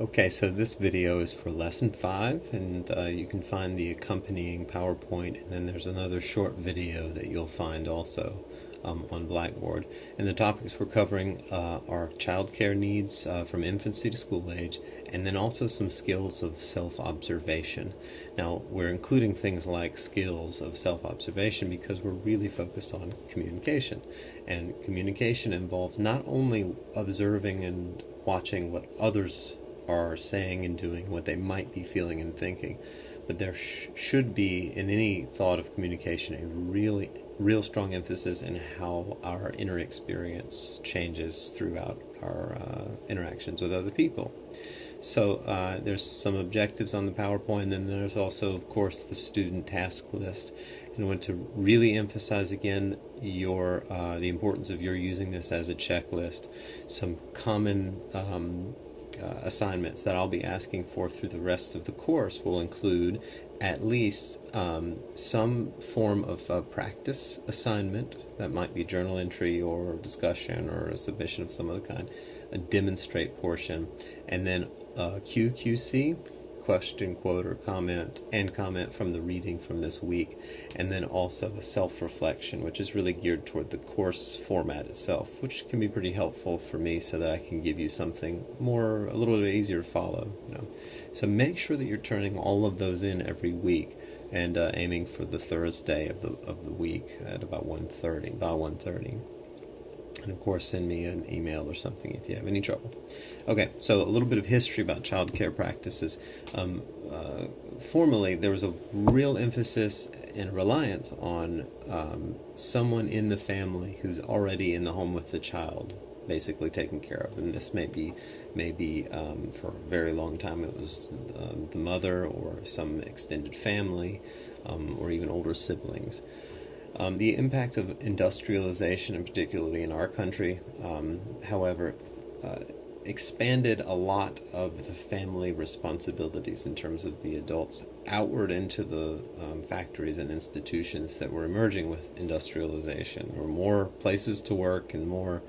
Okay, so this video is for Lesson 5, and you can find the accompanying PowerPoint, and then there's another short video that you'll find also on Blackboard. And the topics we're covering are childcare needs from infancy to school age, and then also some skills of self-observation. Now, we're including things like skills of self-observation because we're really focused on communication. And communication involves not only observing and watching what others are saying and doing, what they might be feeling and thinking, but there should be, in any thought of communication, a real strong emphasis in how our inner experience changes throughout our interactions with other people. So there's some objectives on the PowerPoint, and then there's also, of course, the student task list. And I want to really emphasize again the importance of your using this as a checklist. Some common assignments that I'll be asking for through the rest of the course will include at least some form of practice assignment. That might be journal entry or discussion or a submission of some other kind, a demonstrate portion, and then QQC, question, quote, or comment, and comment from the reading from this week, and then also a self-reflection, which is really geared toward the course format itself, which can be pretty helpful for me so that I can give you something a little bit easier to follow. So make sure that you're turning all of those in every week, and aiming for the Thursday of the week at about 1:30. And of course, send me an email or something if you have any trouble. Okay, so a little bit of history about child care practices. Formerly, there was a real emphasis and reliance on someone in the family who's already in the home with the child, basically taking care of them. This may be for a very long time it was the mother or some extended family, or even older siblings. The impact of industrialization, and particularly in our country, however, expanded a lot of the family responsibilities in terms of the adults outward into the factories and institutions that were emerging with industrialization. There were more places to work and more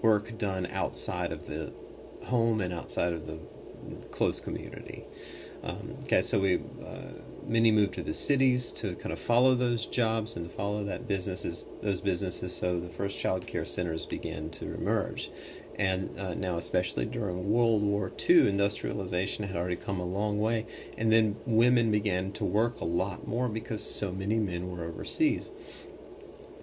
work done outside of the home and outside of the close community. So many moved to the cities to kind of follow those jobs and to follow those businesses. So the first child care centers began to emerge. And now, especially during World War II, industrialization had already come a long way. And then women began to work a lot more because so many men were overseas.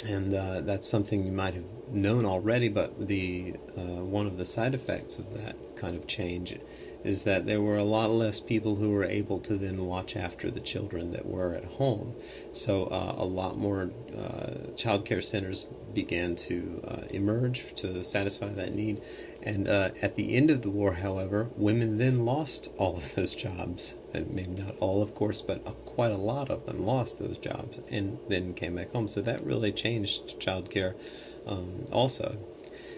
And that's something you might have known already, but one of the side effects of that kind of change is that there were a lot less people who were able to then watch after the children that were at home. So a lot more child care centers began to emerge to satisfy that need. And at the end of the war, however, women then lost all of those jobs. And maybe not all, of course, but quite a lot of them lost those jobs and then came back home. So that really changed child care also.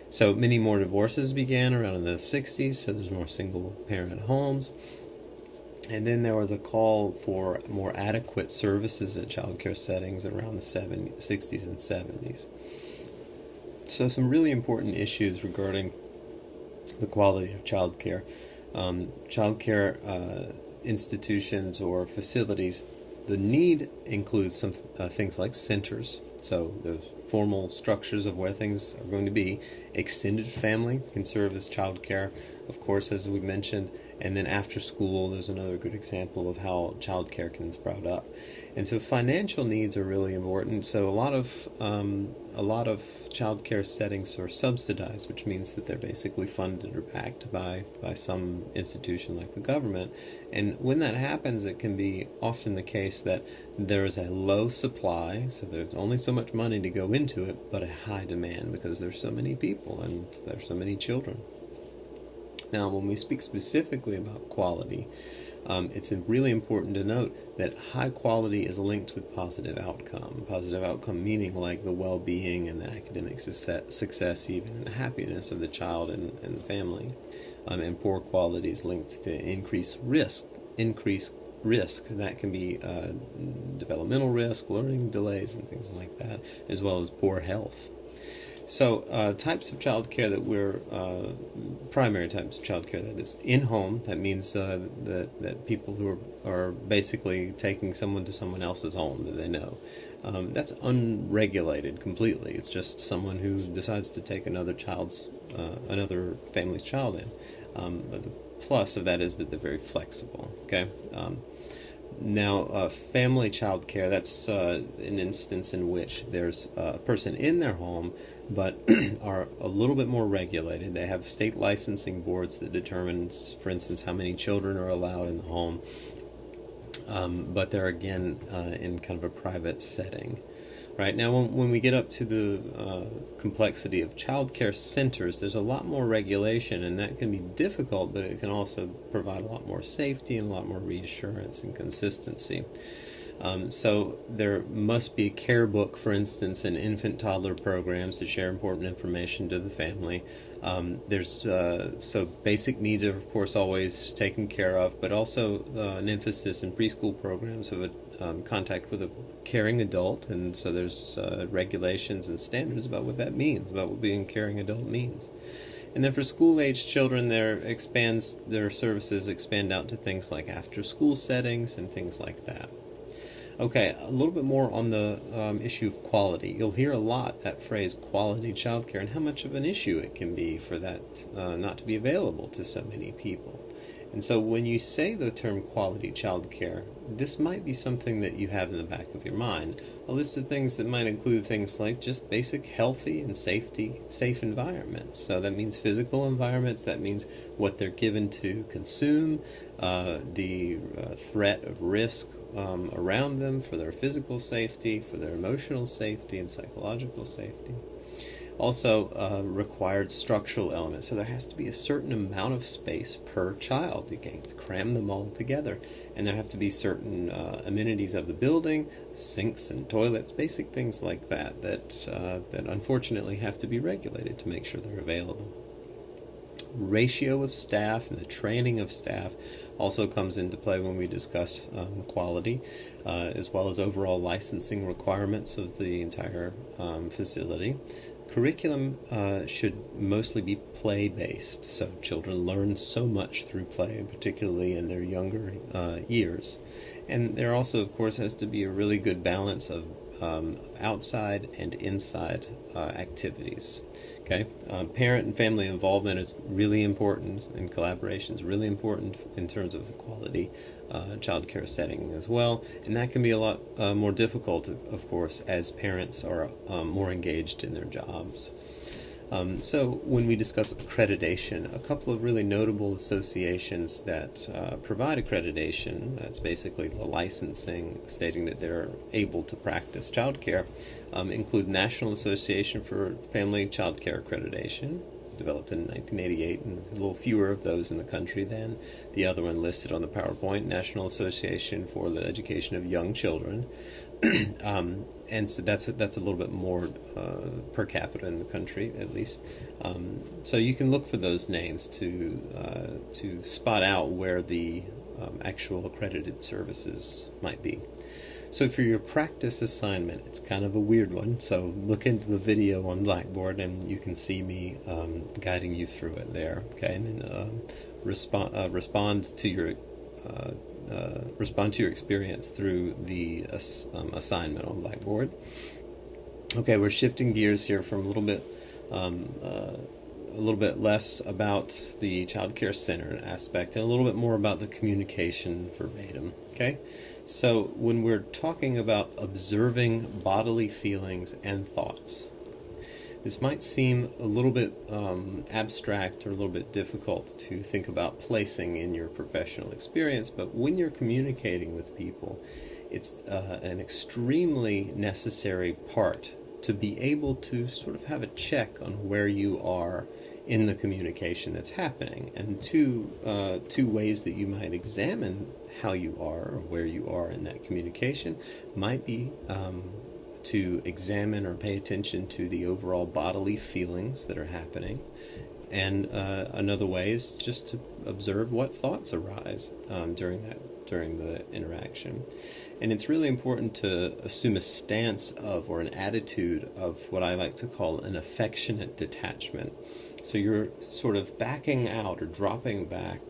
So many more divorces began around in the 60s, so there's more single-parent homes. And then there was a call for more adequate services in child care settings around the 60s and 70s. So some really important issues regarding the quality of child care. Child care institutions or facilities, the need includes some things like centers, so the formal structures of where things are going to be. Extended family can serve as child care, of course, as we mentioned, and then after school, there's another good example of how child care can sprout up. And so financial needs are really important. So a lot of child care settings are subsidized, which means that they're basically funded or backed by some institution like the government. And when that happens, it can be often the case that there is a low supply, so there's only so much money to go into it, but a high demand because there's so many people and there's so many children. Now, when we speak specifically about quality, it's really important to note that high quality is linked with positive outcome. Positive outcome meaning like the well-being and the academic success even, and the happiness of the child and the family. And poor quality is linked to increased risk. That can be developmental risk, learning delays, and things like that, as well as poor health. So types of childcare that we're primary types of childcare, that is in home. That means that people who are basically taking someone to someone else's home that they know. That's unregulated completely. It's just someone who decides to take another family's child in. But the plus of that is that they're very flexible. Okay. Now, family child care, that's an instance in which there's a person in their home, but are a little bit more regulated. They have state licensing boards that determines, for instance, how many children are allowed in the home. But they're, again, in kind of a private setting. Right now, when we get up to the complexity of child care centers, there's a lot more regulation, and that can be difficult, but it can also provide a lot more safety and a lot more reassurance and consistency. So there must be a care book, for instance, in infant-toddler programs to share important information to the family. So basic needs are, of course, always taken care of, but also an emphasis in preschool programs of contact with a caring adult, and so there's regulations and standards about what that means, about what being a caring adult means. And then for school-aged children, their services expand out to things like after-school settings and things like that. Okay, a little bit more on the issue of quality. You'll hear a lot that phrase quality childcare and how much of an issue it can be for that not to be available to so many people. And so when you say the term quality childcare, this might be something that you have in the back of your mind. A list of things that might include things like just basic healthy and safe environments. So that means physical environments, that means what they're given to consume, the threat of risk around them for their physical safety, for their emotional safety and psychological safety. Also, required structural elements. So there has to be a certain amount of space per child. You can't cram them all together. And there have to be certain amenities of the building, sinks and toilets, basic things like that unfortunately have to be regulated to make sure they're available. Ratio of staff and the training of staff also comes into play when we discuss quality, as well as overall licensing requirements of the entire facility. Curriculum should mostly be play-based, so children learn so much through play, particularly in their younger years. And there also, of course, has to be a really good balance of outside and inside activities. Okay, parent and family involvement is really important, and collaboration is really important in terms of quality child care setting as well. And that can be a lot more difficult, of course, as parents are more engaged in their jobs. So when we discuss accreditation, a couple of really notable associations that provide accreditation, that's basically the licensing stating that they're able to practice child care, include National Association for Family Child Care Accreditation, developed in 1988, and there's a little fewer of those in the country than the other one listed on the PowerPoint, National Association for the Education of Young Children. And so that's a little bit more per capita in the country, at least. So you can look for those names to spot out where the actual accredited services might be. So for your practice assignment, it's kind of a weird one. So look into the video on Blackboard, and you can see me guiding you through it there. Okay, and then respond to your experience through the assignment on Blackboard. Okay, we're shifting gears here from a little bit less about the child care center aspect and a little bit more about the communication verbatim. Okay, so when we're talking about observing bodily feelings and thoughts, this might seem a little bit abstract or a little bit difficult to think about placing in your professional experience, but when you're communicating with people, it's an extremely necessary part to be able to sort of have a check on where you are in the communication that's happening. And two ways that you might examine how you are or where you are in that communication might be to examine or pay attention to the overall bodily feelings that are happening. And another way is just to observe what thoughts arise during the interaction. And it's really important to assume a stance of, or an attitude of, what I like to call an affectionate detachment. So you're sort of backing out or dropping back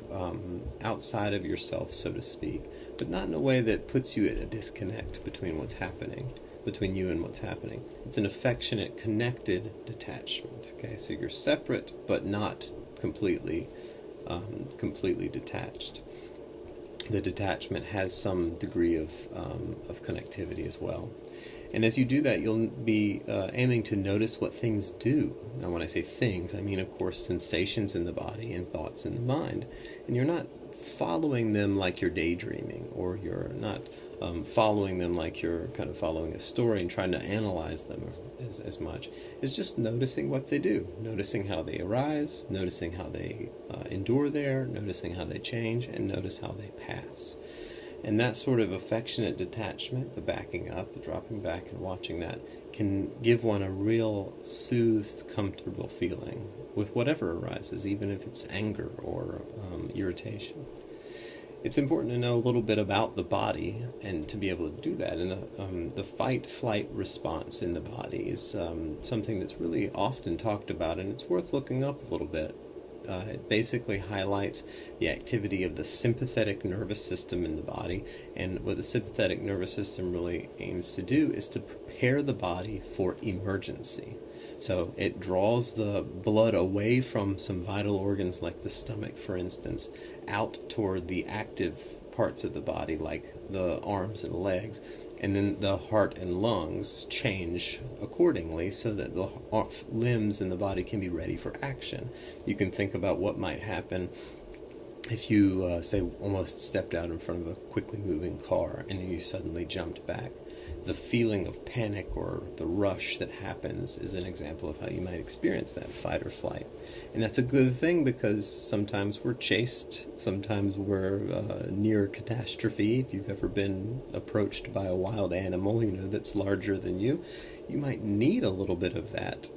outside of yourself, so to speak, but not in a way that puts you at a disconnect between what's happening, between you and what's happening. It's an affectionate, connected detachment. Okay, so you're separate, but not completely detached. The detachment has some degree of connectivity as well. And as you do that, you'll be aiming to notice what things do. Now, when I say things, I mean, of course, sensations in the body and thoughts in the mind. And you're not following them like you're daydreaming, or you're not following them like you're kind of following a story and trying to analyze them as much. It's just noticing what they do, noticing how they arise, noticing how they endure there, noticing how they change, and notice how they pass. And that sort of affectionate detachment, the backing up, the dropping back and watching that, can give one a real soothed, comfortable feeling with whatever arises, even if it's anger or irritation. It's important to know a little bit about the body and to be able to do that. And the fight-flight response in the body is something that's really often talked about, and it's worth looking up a little bit. It basically highlights the activity of the sympathetic nervous system in the body, and what the sympathetic nervous system really aims to do is to prepare the body for emergency. So it draws the blood away from some vital organs like the stomach, for instance, out toward the active parts of the body like the arms and legs, and then the heart and lungs change accordingly so that the limbs in the body can be ready for action. You can think about what might happen if you, say, almost stepped out in front of a quickly moving car and then you suddenly jumped back. The feeling of panic or the rush that happens is an example of how you might experience that fight or flight. And that's a good thing, because sometimes we're chased, sometimes we're near catastrophe. If you've ever been approached by a wild animal, that's larger than you might need a little bit of that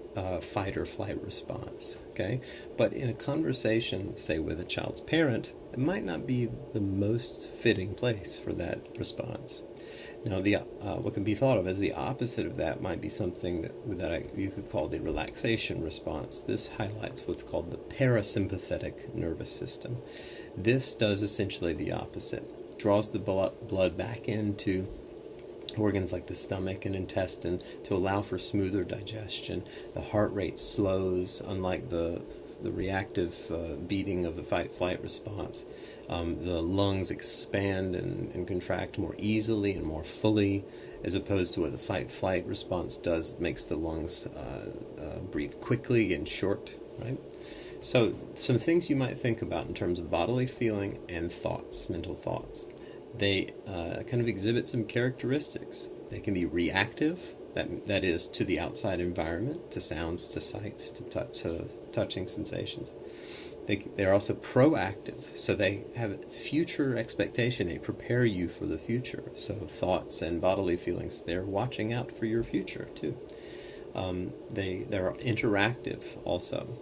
fight or flight response, okay? But in a conversation, say with a child's parent, it might not be the most fitting place for that response. Now, what can be thought of as the opposite of that might be something that you could call the relaxation response. This highlights what's called the parasympathetic nervous system. This does essentially the opposite. Draws the blood back into organs like the stomach and intestine to allow for smoother digestion. The heart rate slows, unlike the reactive beating of the fight-flight response. The lungs expand and contract more easily and more fully, as opposed to what the fight-flight response does. It makes the lungs breathe quickly and short, right? So some things you might think about in terms of bodily feeling and thoughts, mental thoughts. They kind of exhibit some characteristics. They can be reactive, that is, to the outside environment, to sounds, to sights, to touching sensations. They're also proactive, so they have future expectation. They prepare you for the future. So thoughts and bodily feelings, they're watching out for your future too. They're interactive also.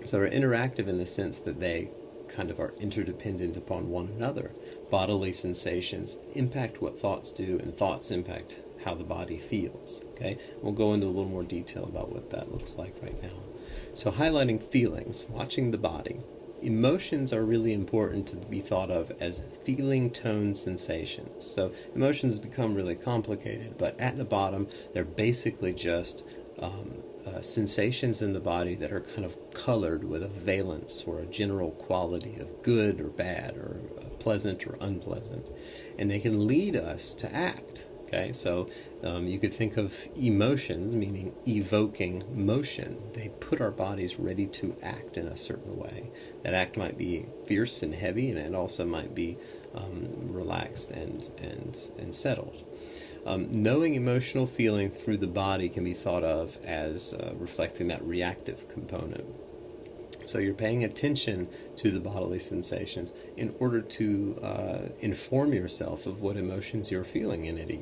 So they're interactive in the sense that they kind of are interdependent upon one another. Bodily sensations impact what thoughts do, and thoughts impact how the body feels. Okay, we'll go into a little more detail about what that looks like right now. So highlighting feelings, watching the body. Emotions are really important to be thought of as feeling tone sensations. So emotions become really complicated, but at the bottom, they're basically just sensations in the body that are kind of colored with a valence or a general quality of good or bad, or pleasant or unpleasant. And they can lead us to act. Okay, so you could think of emotions, meaning evoking motion. They put our bodies ready to act in a certain way. That act might be fierce and heavy, and it also might be relaxed and settled. Knowing emotional feeling through the body can be thought of as reflecting that reactive component. So you're paying attention to the bodily sensations in order to inform yourself of what emotions you're feeling at any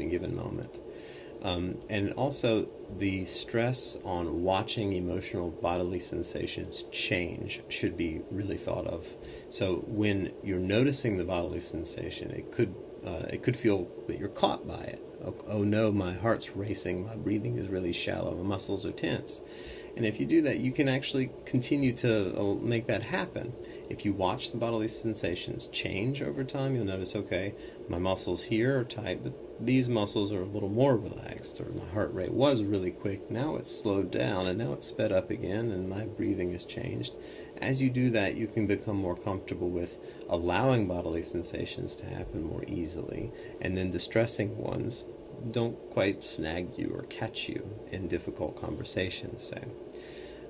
given moment. And also the stress on watching emotional bodily sensations change should be really thought of. So when you're noticing the bodily sensation, it could it could feel that you're caught by it. Oh no, my heart's racing, my breathing is really shallow, my muscles are tense. And if you do that, you can actually continue to make that happen. If you watch the bodily sensations change over time, you'll notice, okay, my muscles here are tight, but these muscles are a little more relaxed, or my heart rate was really quick, now it's slowed down, and now it's sped up again, and my breathing has changed. As you do that, you can become more comfortable with allowing bodily sensations to happen more easily, and then distressing ones don't quite snag you or catch you in difficult conversations, say.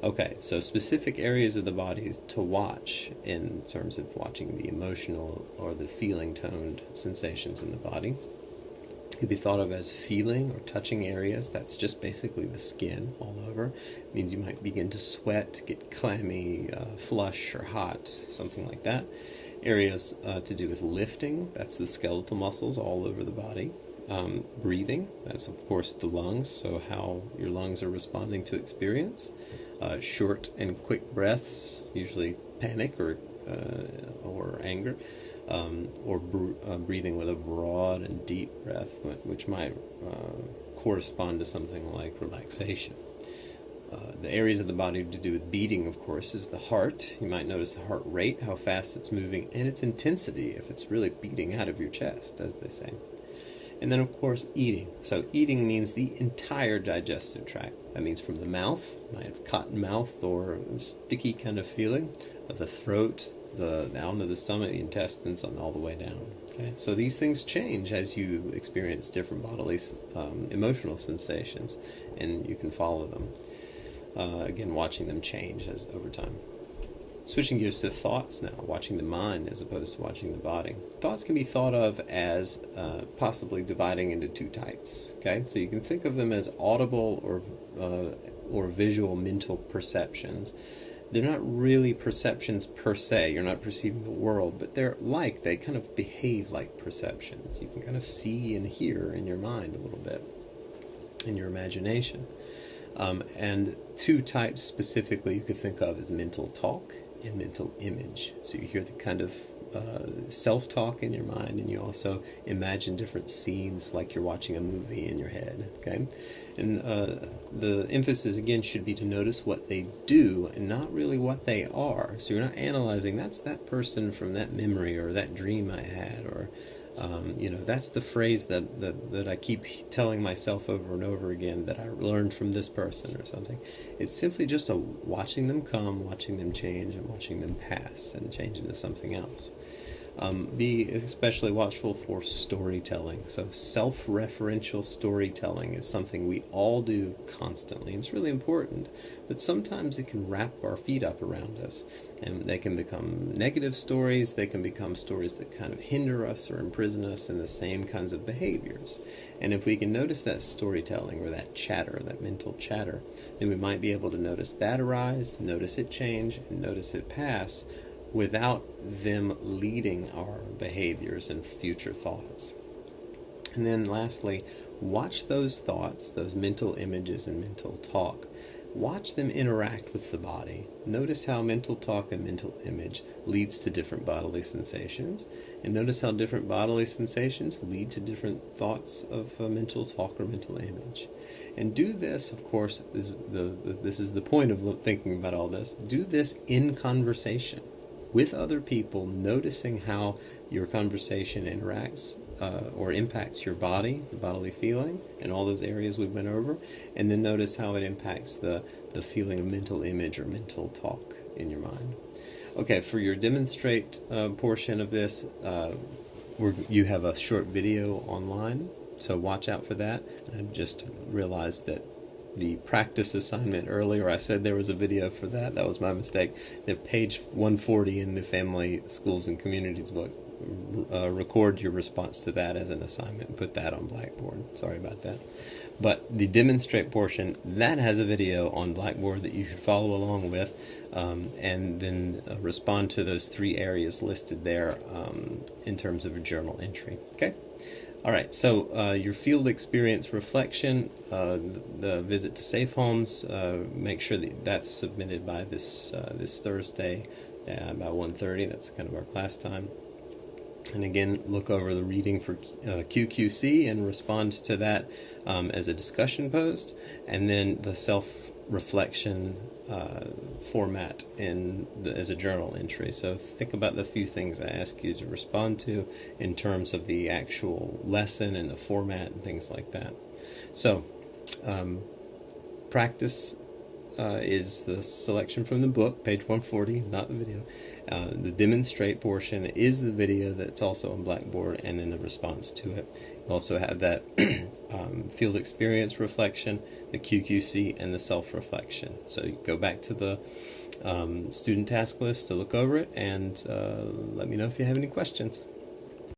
Okay, so specific areas of the body to watch in terms of watching the emotional or the feeling-toned sensations in the body could be thought of as feeling or touching areas. That's just basically the skin all over. It means you might begin to sweat, get clammy, flush or hot, something like that. Areas to do with lifting, that's the skeletal muscles all over the body. Breathing, that's of course the lungs, so how your lungs are responding to experience. Short and quick breaths, usually panic or anger, or breathing with a broad and deep breath, which might correspond to something like relaxation. The areas of the body to do with beating, of course, is the heart. You might notice the heart rate, how fast it's moving, and its intensity, if it's really beating out of your chest, as they say. And then, of course, eating. So eating means the entire digestive tract. That means from the mouth, might have cotton mouth or a sticky kind of feeling, of the throat, down to the stomach, the intestines, and all the way down. Okay? So these things change as you experience different bodily emotional sensations, and you can follow them. Again, watching them change over time. Switching gears to thoughts now, watching the mind as opposed to watching the body. Thoughts can be thought of as possibly dividing into two types. Okay, so you can think of them as audible or visual mental perceptions. They're not really perceptions per se. You're not perceiving the world, but they kind of behave like perceptions. You can kind of see and hear in your mind a little bit, in your imagination. And two types specifically you could think of as mental talk and mental image. So you hear the kind of self-talk in your mind, and you also imagine different scenes like you're watching a movie in your head. Okay, and the emphasis again should be to notice what they do and not really what they are. So you're not analyzing, that's that person from that memory or that dream I had, or that's the phrase that I keep telling myself over and over again that I learned from this person or something. It's simply just watching them come, watching them change, and watching them pass and change into something else. Be especially watchful for storytelling. So self-referential storytelling is something we all do constantly. It's really important, but sometimes it can wrap our feet up around us. And they can become negative stories. They can become stories that kind of hinder us or imprison us in the same kinds of behaviors. And if we can notice that storytelling or that chatter, that mental chatter, then we might be able to notice that arise, notice it change, and notice it pass without them leading our behaviors and future thoughts. And then lastly, watch those thoughts, those mental images and mental talk. Watch them interact with the body. Notice how mental talk and mental image leads to different bodily sensations, and notice how different bodily sensations lead to different thoughts of mental talk or mental image. And do this, of course, this is the point of thinking about all this, do this in conversation with other people, noticing how your conversation interacts or impacts your body, the bodily feeling, and all those areas we went over, and then notice how it impacts the feeling of mental image or mental talk in your mind. Okay, for your demonstrate portion of this, you have a short video online, so watch out for that. I just realized that the practice assignment earlier, I said there was a video for that. That was my mistake. The page 140 in the Family, Schools, and Communities book, record your response to that as an assignment and put that on Blackboard. Sorry about that. But the demonstrate portion, that has a video on Blackboard that you should follow along with, and then respond to those three areas listed there in terms of a journal entry. Okay? All right, so your field experience reflection, the visit to safe homes, make sure that that's submitted by this Thursday by 1:30. That's kind of our class time. And again, look over the reading for QQC and respond to that as a discussion post, and then the self-reflection format as a journal entry. So think about the few things I ask you to respond to in terms of the actual lesson and the format and things like that. So practice is the selection from the book, page 140, not the video. The demonstrate portion is the video that's also on Blackboard, and then the response to it. You also have that field experience reflection, the QQC, and the self-reflection. So you go back to the student task list to look over it, and let me know if you have any questions.